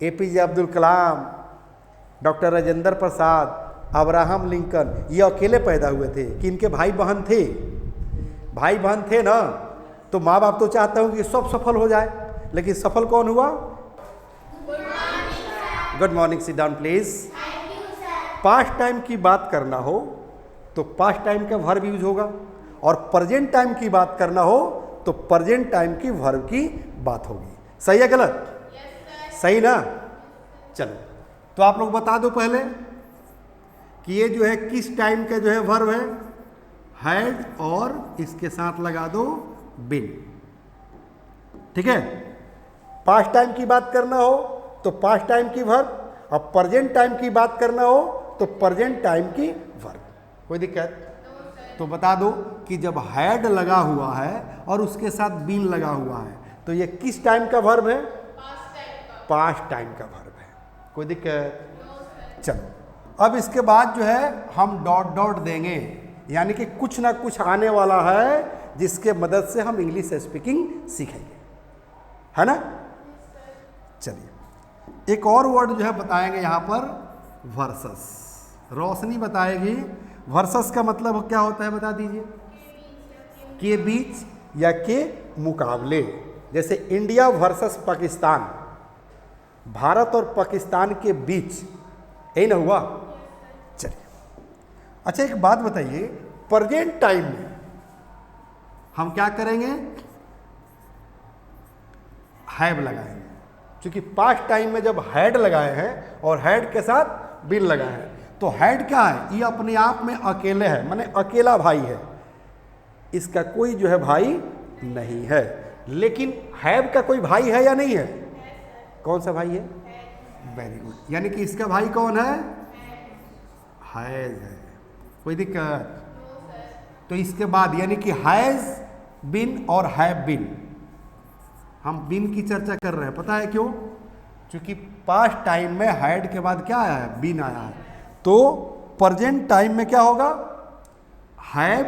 APJ Abdul Kalam, doctor Rajendra प्रसाद, Abraham Lincoln, ये अकेले पैदा हुए थे कि इनके भाई बहन थे? भाई बहन थे ना, तो माँ बाप तो चाहते हो कि सब सफल हो जाए, लेकिन सफल कौन हुआ? Good morning, sit down please. Past time की बात करना हो तो पास्ट टाइम का वर्ब यूज होगा, और प्रेजेंट टाइम की बात करना हो तो प्रेजेंट टाइम की वर्ब की बात होगी। सही है गलत? सही ना? चलो तो आप लोग बता दो पहले कि ये जो है किस टाइम का जो है वर्ब है? हैड, और इसके साथ लगा दो बीन। ठीक है? पास्ट टाइम की बात करना हो तो पास्ट टाइम की वर्ब, और प्रेजेंट टाइम की बात करना हो तो प्रेजेंट टाइम की वर्ब। कोई दिक्कत? तो बता दो कि जब हैड लगा हुआ है और उसके साथ बीन लगा हुआ है तो ये किस टाइम का वर्ब है? पास्ट टाइम का वर्ब है। कोई दिक्कत? चलो अब इसके बाद जो है हम डॉट डॉट देंगे, यानी कि कुछ ना कुछ आने वाला है जिसके मदद से हम इंग्लिश स्पीकिंग सीखेंगे, है ना? चलिए एक और वर्ड जो है बताएंगे यहाँ पर, वर्सस। रोशनी बताएगी वर्सस का मतलब क्या होता है, बता दीजिए। के बीच या के मुकाबले, जैसे इंडिया वर्सेस पाकिस्तान, भारत और पाकिस्तान के बीच, यही ना हुआ? चलिए अच्छा एक बात बताइए, प्रेजेंट टाइम में हम क्या करेंगे? हैव लगाएंगे, क्योंकि पास्ट टाइम में जब हैड लगाए हैं और हैड के साथ बीन लगाए हैं तो हैड क्या है? ये अपने आप में अकेले है, माने अकेला भाई है, इसका कोई जो है भाई नहीं है। लेकिन हैव का कोई भाई है या नहीं है? कौन सा भाई है? वेरी गुड, यानी कि इसका भाई कौन है? हैज है। कोई दिक्कत? तो इसके बाद यानी कि हैज बीन और हैव बीन, हम बीन की चर्चा कर रहे हैं, पता है क्यों? क्योंकि पास्ट टाइम में हैड के बाद क्या आया है? बीन आया है। तो प्रेजेंट टाइम में क्या होगा? हैव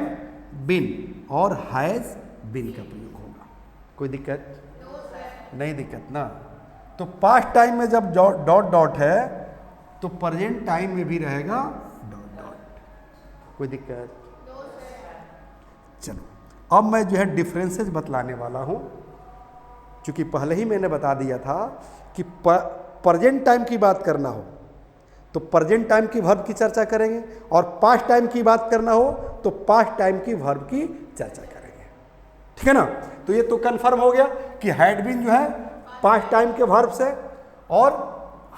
बीन और हैज बीन का प्रयोग होगा। कोई दिक्कत? नहीं दिक्कत ना? तो पास्ट टाइम में जब डॉट डॉट है तो प्रेजेंट टाइम में भी रहेगा डॉट डॉट। कोई दिक्कत? चलो अब मैं जो है डिफरेंसेस बतलाने वाला हूं, क्योंकि पहले ही मैंने बता दिया था कि प्रेजेंट टाइम की बात करना हो तो प्रेजेंट टाइम की वर्ब की चर्चा करेंगे, और पास्ट टाइम की बात करना हो तो पास्ट टाइम की वर्ब की चर्चा करेंगे। ठीक है ना? तो ये तो कंफर्म हो गया कि हैड बीन जो है पास्ट टाइम के वर्ब से, और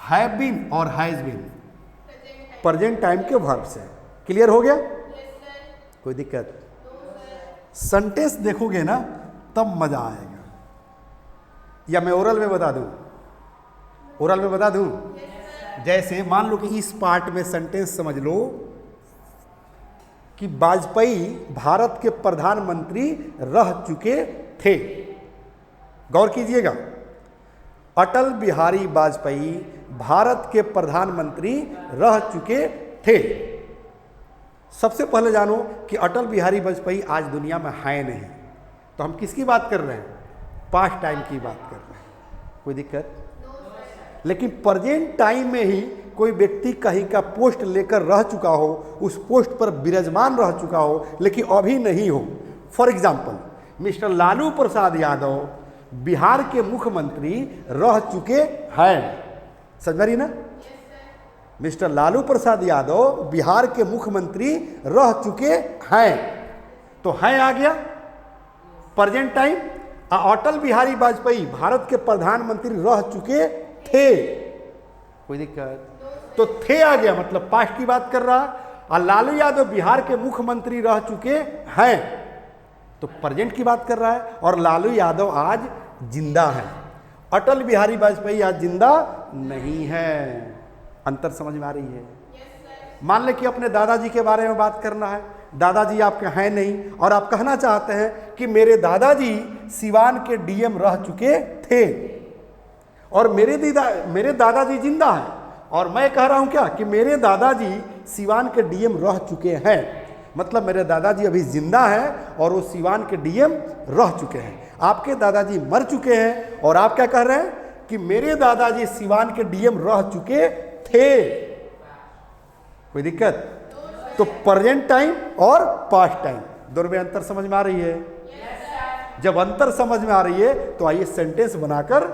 हैव बीन और हैज बीन प्रेजेंट टाइम के वर्ब से। क्लियर हो गया? कोई दिक्कत? सेंटेंस देखोगे ना तब मजा आएगा, या मैं ओरल में बता दूं? ओरल में बता दूं? जैसे मान लो कि इस पार्ट में सेंटेंस समझ लो कि वाजपेयी भारत के प्रधानमंत्री रह चुके थे। गौर कीजिएगा, अटल बिहारी वाजपेयी भारत के प्रधानमंत्री रह चुके थे। सबसे पहले जानो कि अटल बिहारी वाजपेयी आज दुनिया में है नहीं, तो हम किसकी बात कर रहे हैं? पास्ट टाइम की बात कर रहे हैं। कोई दिक्कत? लेकिन प्रेजेंट टाइम में ही कोई व्यक्ति कहीं का पोस्ट लेकर रह चुका हो, उस पोस्ट पर विराजमान रह चुका हो, लेकिन अभी नहीं हो। For example mister Lalu Prasad Yadav Bihar के मुख्यमंत्री रह चुके हैं। समझ रही ना? मिस्टर लालू प्रसाद यादव बिहार के मुख्यमंत्री रह चुके हैं, तो हैं आ गया प्रेजेंट टाइम। अटल बिहारी वाजपेयी भारत के प्रधानमंत्री रह चुके थे। कोई दिक्कत? तो थे आ गया, मतलब पास्ट की बात कर रहा। और लालू यादव बिहार के मुख्यमंत्री रह चुके हैं, तो प्रेजेंट की बात कर रहा है, और लालू यादव आज जिंदा है। अटल बिहारी वाजपेयी आज जिंदा नहीं है। अंतर समझ में आ रही है? मान ले कि अपने दादाजी के बारे में बात करना है, दादाजी आपके हैं नहीं, और आप कहना चाहते हैं कि मेरे दादाजी सिवान के डीएम रह चुके थे, और मेरे दादाजी जिंदा हैं, और मैं कह रहा हूं क्या कि मेरे दादाजी सिवान के डीएम रह चुके हैं। मतलब मेरे दादाजी अभी जिंदा हैं और वो सिवान के डीएम रह चुके हैं। आपके दादाजी मर चुके हैं और आप क्या कह रहे हैं कि मेरे दादाजी सिवान के डीएम रह चुके थे। कोई दिक्कत? तो प्रेजेंट टाइम और पास्ट टाइम दोनों में अंतर समझ में आ रही है? जब अंतर समझ में आ रही है तो आइए सेंटेंस बनाकर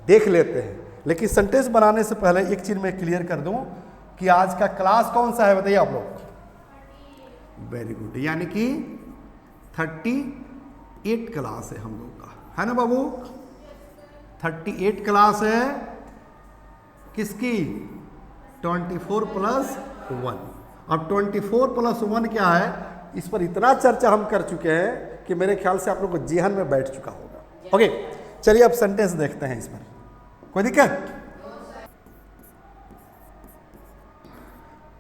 देख लेते हैं। लेकिन सेंटेंस बनाने से पहले एक चीज मैं क्लियर कर दूं कि आज का क्लास कौन सा है बताइए आप लोग। वेरी गुड, यानी कि 38 क्लास है हम लोग का, है ना बाबू? 38 क्लास है किसकी? 24 प्लस 1। अब 24 प्लस 1 क्या है, इस पर इतना चर्चा हम कर चुके हैं कि मेरे ख्याल से आप लोग को जेहन में बैठ चुका होगा। ओके, चलिए अब सेंटेंस देखते हैं इस पर। कोई दिक्कत?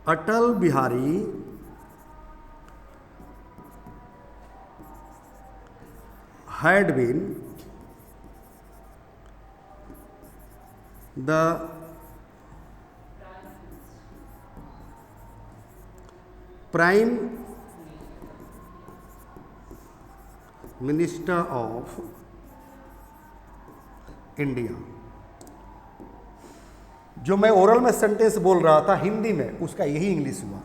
Atal Bihari had been the prime minister of India. जो मैं ओरल में सेंटेंस बोल रहा था हिंदी में, उसका यही इंग्लिश हुआ।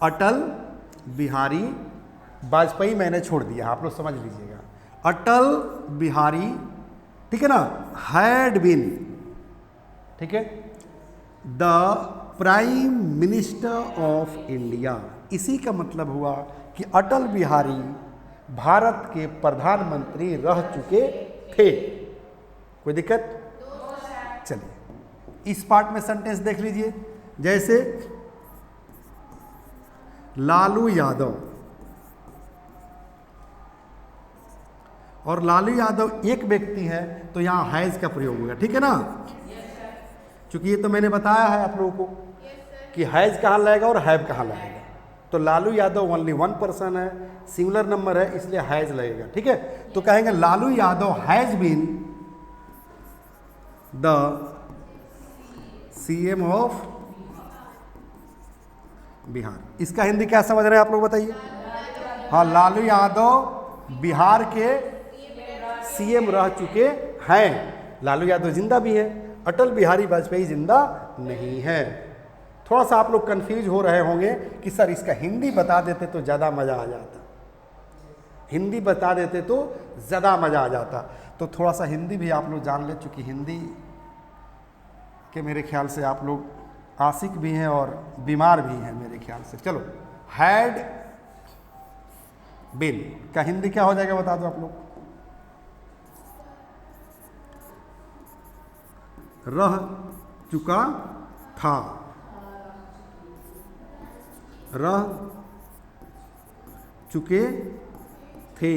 अटल बिहारी वाजपेयी मैंने छोड़ दिया, आप लोग समझ लीजिएगा। अटल बिहारी, ठीक है ना, हैड बीन, ठीक है, the prime minister of India. इसी का मतलब हुआ कि अटल बिहारी भारत के प्रधानमंत्री रह चुके थे। कोई दिक्कत? चलिए इस पार्ट में सेंटेंस देख लीजिए। जैसे लालू यादव, और लालू यादव एक व्यक्ति है तो यहां हैज का प्रयोग होगा, ठीक है ना? क्योंकि ये तो मैंने बताया है आप लोगों को कि हैज कहां लगेगा और हैव कहां लगेगा। तो लालू यादव ओनली 1 पर्सन है, सिंगुलर नंबर है, इसलिए हैज लगेगा, ठीक है? तो कहेंगे Lalu Yadav has been the CM of Bihar. इसका हिंदी क्या समझ रहे हैं आप लोग बताइए? हाँ, लालू यादव बिहार के सीएम रह चुके हैं। लालू यादव जिंदा भी है, अटल बिहारी वाजपेयी जिंदा नहीं है। थोड़ा सा आप लोग कंफ्यूज हो रहे होंगे कि सर इसका हिंदी बता देते तो ज़्यादा मज़ा आ जाता, हिंदी बता देते तो ज़्यादा मज़ा आ जाता। तो थोड़ा सा हिंदी भी आप लोग जान ले, चूँकि हिंदी के मेरे ख्याल से आप लोग आशिक भी हैं और बीमार भी हैं मेरे ख्याल से। चलो, हैड बिन का हिंदी क्या हो जाएगा बता दो आप लोग? रह चुका था, रह चुके थे,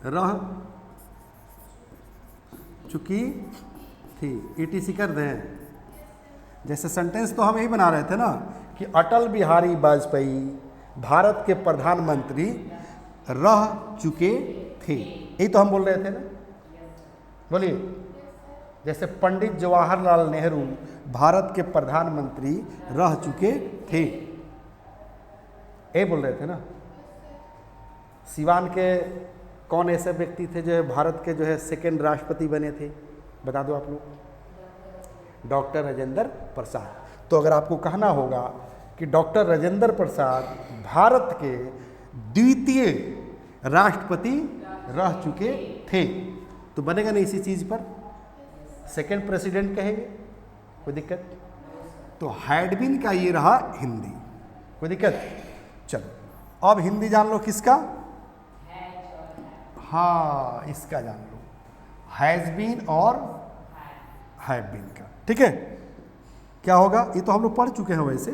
रह चुकी थी। ETC कर दें। जैसे सेंटेंस तो हम यही बना रहे थे ना कि अटल बिहारी वाजपेयी भारत के प्रधानमंत्री रह चुके थे, यही तो हम बोल रहे थे ना? बोलिए। जैसे पंडित जवाहरलाल नेहरू भारत के प्रधानमंत्री रह चुके थे, ये बोल रहे थे ना? सिवान के कौन ऐसे व्यक्ति थे जो भारत के जो है सेकेंड राष्ट्रपति बने थे, बता दो आप लोग? डॉक्टर राजेंद्र प्रसाद। तो अगर आपको कहना होगा कि डॉक्टर राजेंद्र प्रसाद भारत के द्वितीय राष्ट्रपति रह चुके थे, तो बनेगा ना इसी चीज़ पर? सेकेंड प्रेसिडेंट कहेंगे, कोई दिक्कत? तो हैड बीन का ये रहा हिंदी, कोई दिक्कत? चलो अब हिंदी जान लो किसका? हाँ, इसका जान लो, हैज बीन और हैव बीन का, ठीक है? क्या होगा? ये तो हम लोग पढ़ चुके हैं वैसे।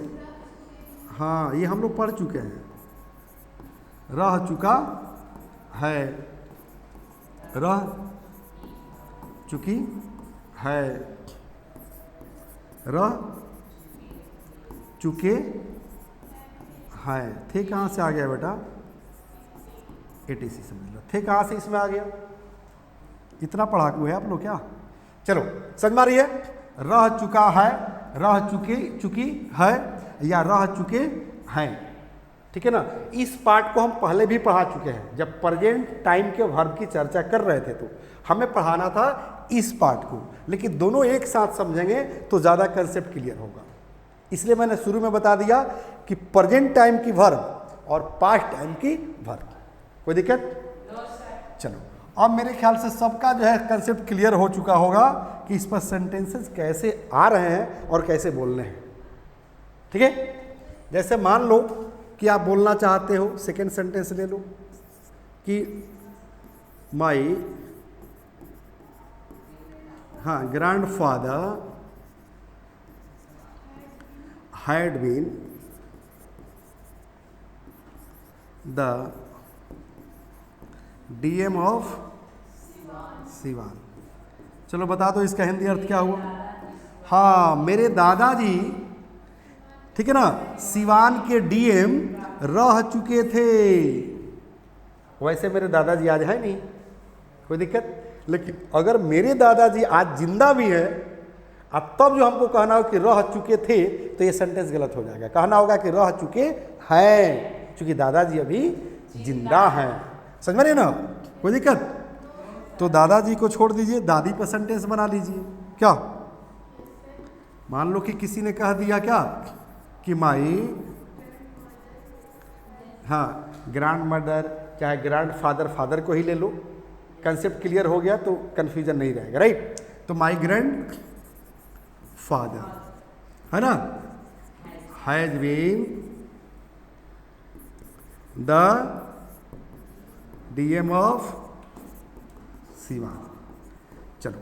हाँ, ये हम लोग पढ़ चुके हैं। रह चुका है, रह चुकी है, रह चुके हैं। थे कहाँ से आ गया बेटा? ETC समझ लो। थे कहाँ से इसमें आ गया? इतना पढ़ाकू है आप लोग क्या? चलो समझ में आ रही है? रह चुका है, रह चुकी है, या रह चुके हैं। ठीक है ना। इस पार्ट को हम पहले भी पढ़ा चुके हैं, जब प्रेजेंट टाइम के वर्ब की चर्चा कर रहे थे तो हमें पढ़ाना था इस पार्ट को, लेकिन दोनों एक साथ समझेंगे तो ज़्यादा कंसेप्ट क्लियर होगा। इसलिए मैंने शुरू में बता दिया कि प्रेजेंट टाइम की वर्ब और पास्ट टाइम की वर्ब। कोई दिक्कत? चलो, अब मेरे ख्याल से सबका जो है कंसेप्ट क्लियर हो चुका होगा कि इस पर सेंटेंसेस कैसे आ रहे हैं और कैसे बोलने हैं। ठीक है, जैसे मान लो कि आप बोलना चाहते हो, सेकेंड सेंटेंस ले लो कि my grandfather had been the DM of Siwan. चलो बता दो इसका हिंदी अर्थ क्या हुआ। हाँ, मेरे दादाजी, ठीक है ना, सिवान के DM रह चुके थे। वैसे मेरे दादाजी आज है नहीं, कोई दिक्कत, लेकिन अगर मेरे दादाजी आज जिंदा भी है अब तब जो हमको कहना हो कि रह चुके थे तो ये सेंटेंस गलत हो जाएगा। कहना होगा कि रह चुके हैं, क्योंकि दादाजी अभी जिंदा हैं। समझ में नहीं ना, कोई दिक्कत। तो दादाजी को छोड़ दीजिए, दादी पर सेंटेंस बना लीजिए। क्या मान लो कि किसी ने कह दिया क्या कि माई ग्रैंड मदर, चाहे ग्रैंड फादर, फादर को ही ले लो, कंसेप्ट क्लियर हो गया तो कंफ्यूजन नहीं रहेगा, राइट। तो माई ग्रैंड फादर, है ना, has been the DM of Siwan. चलो,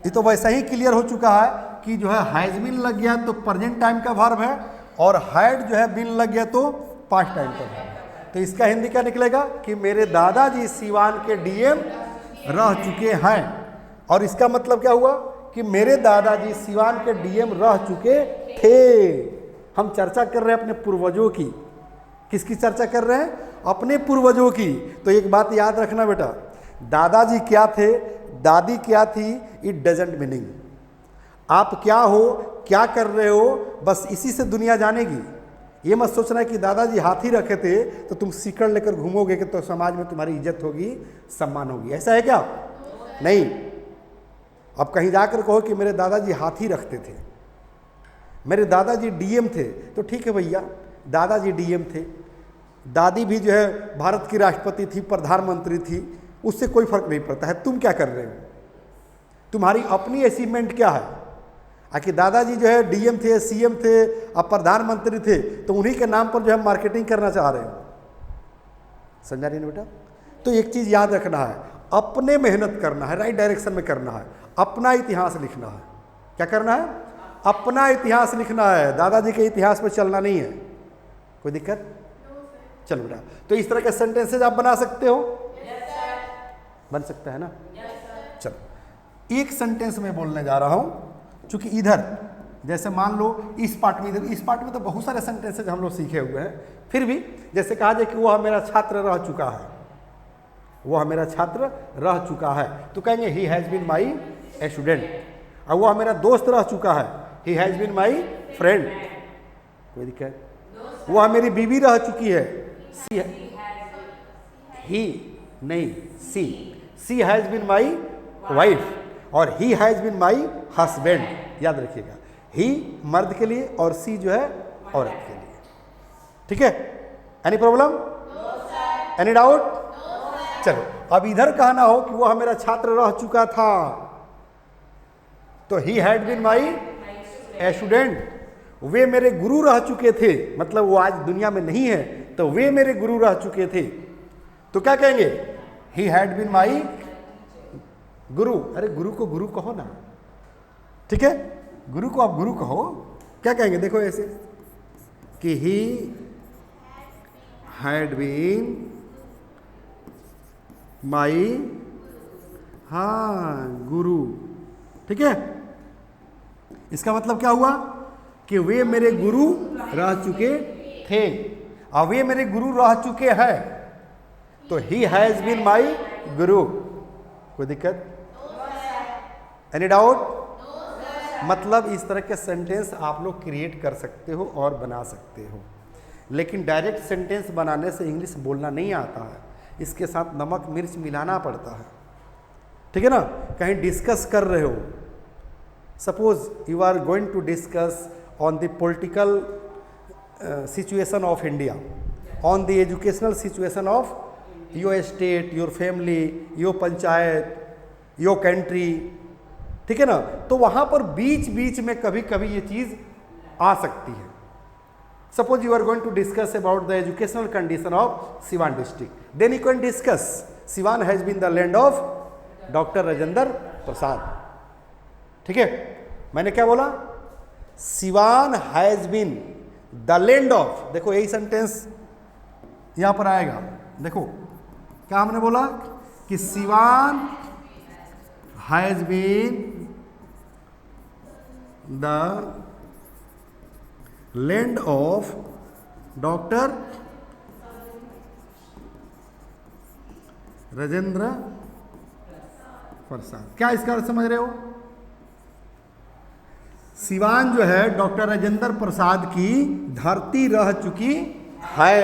ये तो वैसा ही क्लियर हो चुका है कि जो है हैज बीन लग गया तो प्रेजेंट टाइम का वर्ब है, और हैड जो है बीन लग गया तो पास्ट टाइम का वर्ब है। तो इसका हिंदी क्या निकलेगा कि मेरे दादाजी सिवान के DM रह चुके हैं। और इसका मतलब क्या हुआ कि मेरे दादाजी सिवान के DM रह चुके थे। हम चर्चा कर रहे हैं अपने पूर्वजों की। किसकी चर्चा कर रहे हैं? अपने पूर्वजों की। तो एक बात याद रखना बेटा, दादाजी क्या थे, दादी क्या थी, इट डजंट मीनिंग। आप क्या हो, क्या कर रहे हो, बस इसी से दुनिया जानेगी। ये मत सोचना कि दादाजी हाथी रखे थे तो तुम सीकड़ लेकर घूमोगे कि तो समाज में तुम्हारी इज्जत होगी, सम्मान होगी। ऐसा है क्या? नहीं। अब कहीं जाकर कहो कि मेरे दादाजी हाथी रखते थे, मेरे दादाजी DM थे, तो ठीक है भैया, दादाजी DM थे। दादी भी जो है भारत की राष्ट्रपति थी, प्रधानमंत्री थी, उससे कोई फर्क नहीं पड़ता है। तुम क्या कर रहे हो? तुम्हारी अपनी अचीवमेंट क्या है? आखिर दादाजी जो है DM थे, CM थे, अब प्रधानमंत्री थे, तो उन्हीं के नाम पर जो है मार्केटिंग करना चाह रहे हो। समझा रही ना बेटा? तो एक चीज़ याद रखना है, अपने मेहनत करना है, राइट डायरेक्शन में करना है, अपना इतिहास लिखना है। क्या करना है? अपना इतिहास लिखना है, दादाजी के इतिहास पर चलना नहीं है। कोई दिक्कत? चलो बेटा, तो इस तरह के सेंटेंसेज आप बना सकते हो? बन सकता है ना? चलो, एक सेंटेंस में बोलने जा रहा हूं, क्योंकि इधर जैसे मान लो इस पार्ट में, इधर इस पार्ट में तो बहुत सारे सेंटेंसेज हम लोग सीखे हुए हैं, फिर भी जैसे कहा जाए कि वह मेरा छात्र रह चुका है, वह मेरा छात्र रह चुका है, तो कहेंगे he has been my student. और वह मेरा दोस्त रह चुका है, he has been my friend. कोई दिक्कत? वह मेरी बीवी रह चुकी है, सी, ही नहीं, she has been my wife, और he has been my husband. याद रखिएगा, ही मर्द के लिए और सी जो है औरत के लिए। ठीक है? Any problem? Any doubt? चलो, अब इधर कहना हो कि वह मेरा छात्र रह चुका था, तो he had been my student. वे मेरे गुरु रह चुके थे, मतलब वो आज दुनिया में नहीं है, तो वे मेरे गुरु रह चुके थे, तो क्या कहेंगे? ही हैड बीन माई गुरु। अरे गुरु को गुरु कहो ना, ठीक है? गुरु को आप गुरु कहो। क्या कहेंगे? देखो ऐसे कि ही हैड बीन माई, गुरु। ठीक है? इसका मतलब क्या हुआ कि वे मेरे गुरु रह चुके थे, और वे मेरे गुरु रह चुके हैं, तो ही हैज बीन माई गुरु। कोई दिक्कत? Any doubt? मतलब इस तरह के सेंटेंस आप लोग क्रिएट कर सकते हो और बना सकते हो। लेकिन डायरेक्ट सेंटेंस बनाने से इंग्लिश बोलना नहीं आता है, इसके साथ नमक मिर्च मिलाना पड़ता है, ठीक है ना। कहीं डिस्कस कर रहे हो, suppose you are going to discuss on the political situation of India, on the educational situation of your state, your family, your panchayat, your country, ठीक है ना। तो वहाँ पर बीच बीच में कभी कभी ये चीज़ आ सकती है। Suppose you are going to discuss about the educational condition of Siwan district, then you can discuss Siwan has been the land of doctor Rajendra Prasad, ठीक है। मैंने क्या बोला? Siwan has been the land of, देखो यही सेंटेंस यहां पर आएगा। देखो क्या हमने बोला कि Siwan has been the land of doctor Rajendra Prasad. क्या इसका अर्थ समझ रहे हो? सिवान जो है डॉक्टर राजेंद्र प्रसाद की धरती रह चुकी है।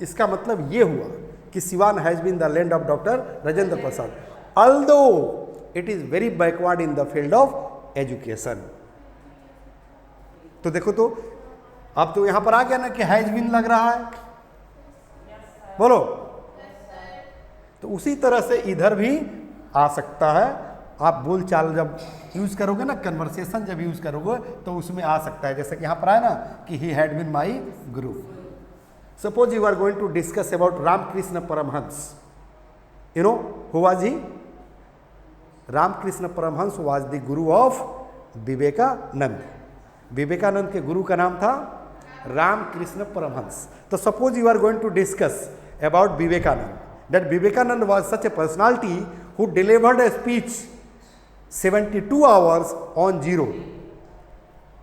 इसका मतलब ये हुआ कि Siwan has been the land of doctor Rajendra Prasad, although it is very backward in the field of education. तो देखो, तो अब तो यहां पर आ गया ना कि हैज बीन लग रहा है, बोलो। तो उसी तरह से इधर भी आ सकता है। आप बोल चाल जब यूज करोगे ना, कन्वर्सेशन जब यूज करोगे तो उसमें आ सकता है। जैसे कि यहां पर आया ना कि ही had been my guru. Suppose you are going to discuss about Ramakrishna Paramahansa, you know who was he? Ramakrishna Paramahansa was the guru of Vivekananda. Vivekananda के गुरु का नाम था रामकृष्ण परमहंस। तो suppose you are going to discuss about Vivekananda, that Vivekananda was such a personality who delivered a speech 72 hours on zero.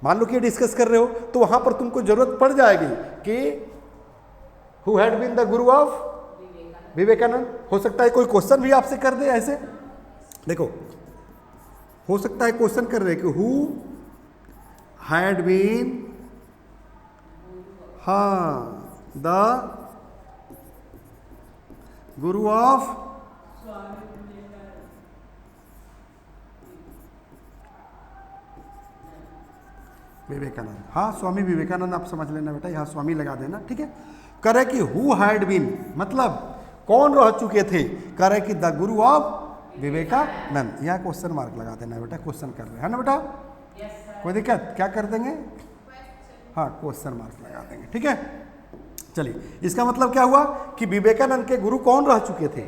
मान लो कि discuss कर रहे हो तो वहां पर तुमको जरूरत पड़ जाएगी कि who had been the guru of Vivekananda. हो सकता है कोई क्वेश्चन भी आपसे कर दे ऐसे, देखो हो सकता है क्वेश्चन कर रहे कि who had been the guru of Vivekananda. हाँ, स्वामी विवेकानंद आप समझ लेना बेटा, यहाँ स्वामी लगा देना, ठीक है। करे कि हु हैड बीन मतलब कौन रह चुके थे, करे कि द गुरु ऑफ विवेकानंद। यहाँ क्वेश्चन मार्क लगा देना बेटा, क्वेश्चन कर रहे हैं ना बेटा, कोई दिक्कत? क्या कर देंगे? हाँ, क्वेश्चन मार्क लगा देंगे, ठीक है। चलिए, इसका मतलब क्या हुआ कि विवेकानंद के गुरु कौन रह चुके थे,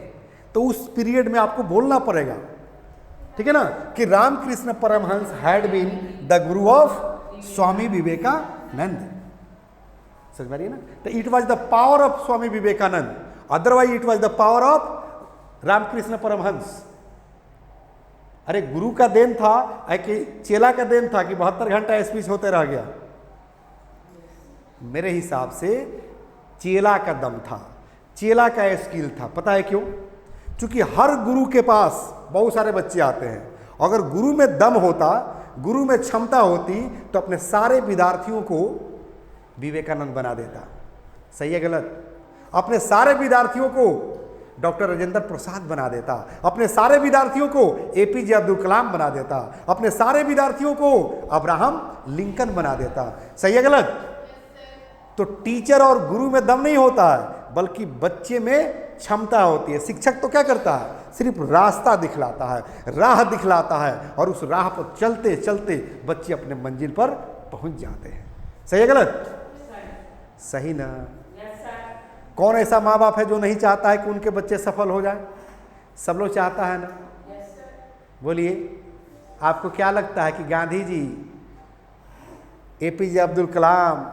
तो उस पीरियड में आपको बोलना पड़ेगा, ठीक है ना, कि Ramakrishna Paramahansa had been the guru of Swami Vivekananda. समझ में आ रही है ना? तो it was the power of Swami Vivekananda, otherwise it was the power of Ramakrishna Paramahansa. अरे गुरु का देन था कि चेला का देन था कि 72 घंटा स्पीच होते रह गया? मेरे हिसाब से चेला का दम था, चेला का स्किल था। पता है क्यों? क्योंकि हर गुरु के पास बहुत सारे बच्चे आते हैं। अगर गुरु में दम होता, गुरु में क्षमता होती, तो अपने सारे विद्यार्थियों को विवेकानंद बना देता। सही है गलत? अपने सारे विद्यार्थियों को डॉक्टर राजेंद्र प्रसाद बना देता, अपने सारे विद्यार्थियों को एपीजे अब्दुल कलाम बना देता, अपने सारे विद्यार्थियों को अब्राहम लिंकन बना देता। सही है गलत? तो टीचर और गुरु में दम नहीं होता है, बल्कि बच्चे में क्षमता होती है। शिक्षक तो क्या करता है? सिर्फ रास्ता दिखलाता है, राह दिखलाता है, और उस राह पर चलते चलते बच्चे अपने मंजिल पर पहुंच जाते हैं। सही है गलत? सही ना? कौन ऐसा माँ बाप है जो नहीं चाहता है कि उनके बच्चे सफल हो जाए? सब लोग चाहता है ना? बोलिए, आपको क्या लगता है कि गांधी जी, एपीजे अब्दुल कलाम,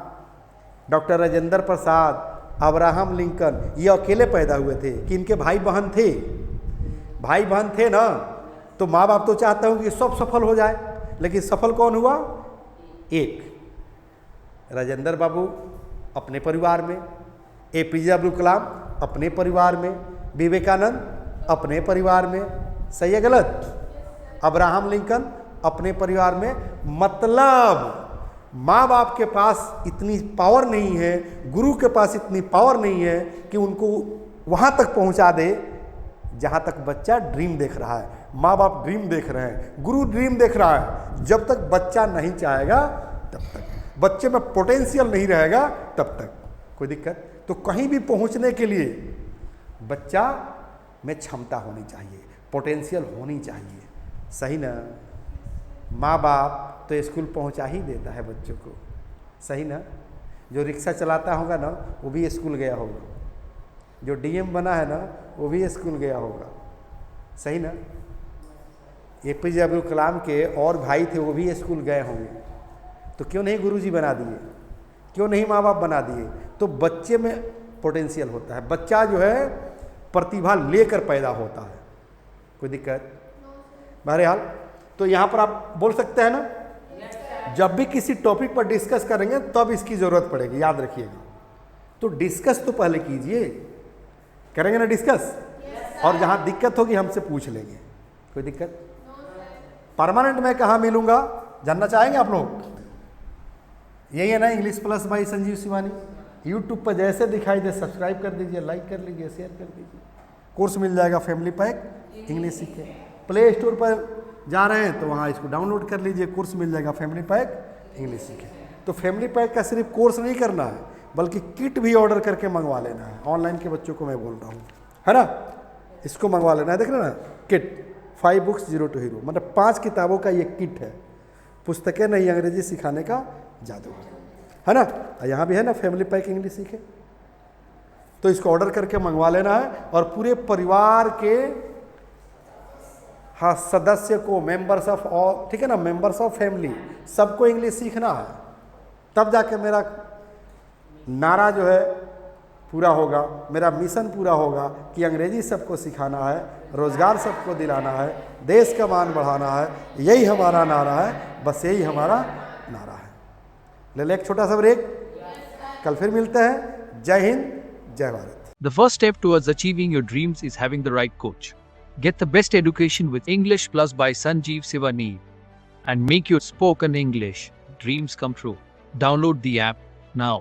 डॉक्टर राजेंद्र प्रसाद, अब्राहम लिंकन ये अकेले पैदा हुए थे कि इनके भाई बहन थे? भाई बहन थे ना, तो माँ बाप तो चाहते हो कि सब सफल हो जाए, लेकिन सफल कौन हुआ? एक। राजेंद्र बाबू अपने परिवार में, एपीजे अब्दुल कलाम अपने परिवार में, विवेकानंद अपने परिवार में। सही है गलत? अब्राहम लिंकन अपने परिवार में। मतलब माँ बाप के पास इतनी पावर नहीं है, गुरु के पास इतनी पावर नहीं है कि उनको वहाँ तक पहुँचा दे जहाँ तक बच्चा ड्रीम देख रहा है। माँ बाप ड्रीम देख रहे हैं, गुरु ड्रीम देख रहा है, जब तक बच्चा नहीं चाहेगा तब तक, बच्चे में पोटेंशियल नहीं रहेगा तब तक कोई दिक्कत। तो कहीं भी पहुँचने के लिए बच्चा में क्षमता होनी चाहिए, पोटेंशियल होनी चाहिए, सही ना। माँ बाप तो स्कूल पहुंचा ही देता है बच्चों को, सही ना। जो रिक्शा चलाता होगा ना वो भी स्कूल गया होगा, जो डीएम बना है ना वो भी स्कूल गया होगा, सही ना। एपीजे अब्दुल कलाम के और भाई थे वो भी स्कूल गए होंगे, तो क्यों नहीं गुरुजी बना दिए, क्यों नहीं माँ बाप बना दिए। तो बच्चे में पोटेंशियल होता है, बच्चा जो है प्रतिभा लेकर पैदा होता है, कोई दिक्कत। बहरहाल तो यहाँ पर आप बोल सकते हैं ना, जब भी किसी टॉपिक पर डिस्कस करेंगे तब इसकी ज़रूरत पड़ेगी, याद रखिएगा। तो डिस्कस तो पहले कीजिए, करेंगे ना डिस्कस, और जहाँ दिक्कत होगी हमसे पूछ लेंगे, कोई दिक्कत। परमानेंट मैं कहाँ मिलूँगा जानना चाहेंगे आप लोग? यही है ना English plus by Sanjeev Shivani. YouTube पर जैसे दिखाई दे सब्सक्राइब कर दीजिए, लाइक कर लीजिए, शेयर कर दीजिए। कोर्स मिल जाएगा फैमिली पैक इंग्लिश सीखे। प्ले स्टोर पर जा रहे हैं तो वहाँ इसको डाउनलोड कर लीजिए, कोर्स मिल जाएगा फैमिली पैक इंग्लिश सीखे। तो फैमिली पैक का सिर्फ कोर्स नहीं करना है बल्कि किट भी ऑर्डर करके मंगवा लेना है। ऑनलाइन के बच्चों को मैं बोल रहा हूँ, है ना, इसको मंगवा लेना है। देख रहे ना, किट 5 books 0 to Hero, मतलब 5 किताबों का ये किट है, पुस्तकें नहीं अंग्रेजी सिखाने का जादू, है ना। यहाँ भी है ना फैमिली पैक इंग्लिश सीखे, तो इसको ऑर्डर करके मंगवा लेना है और पूरे परिवार के हाँ सदस्य को, मेंबर्स ऑफ ऑल, ठीक है ना, मेंबर्स ऑफ फैमिली, सबको इंग्लिश सीखना है। तब जाके मेरा नारा जो है पूरा होगा, मेरा मिशन पूरा होगा कि अंग्रेजी सबको सिखाना है, रोजगार सबको दिलाना है, देश का मान बढ़ाना है। यही हमारा नारा है, बस यही हमारा नारा है। ले ले एक छोटा सा ब्रेक, कल फिर मिलते हैं। जय हिंद, जय Bharat. The first step towards achieving your dreams is having the right coach. Get the best education with English Plus by Sanjeev Sivani and make your spoken English dreams come true. Download the app now.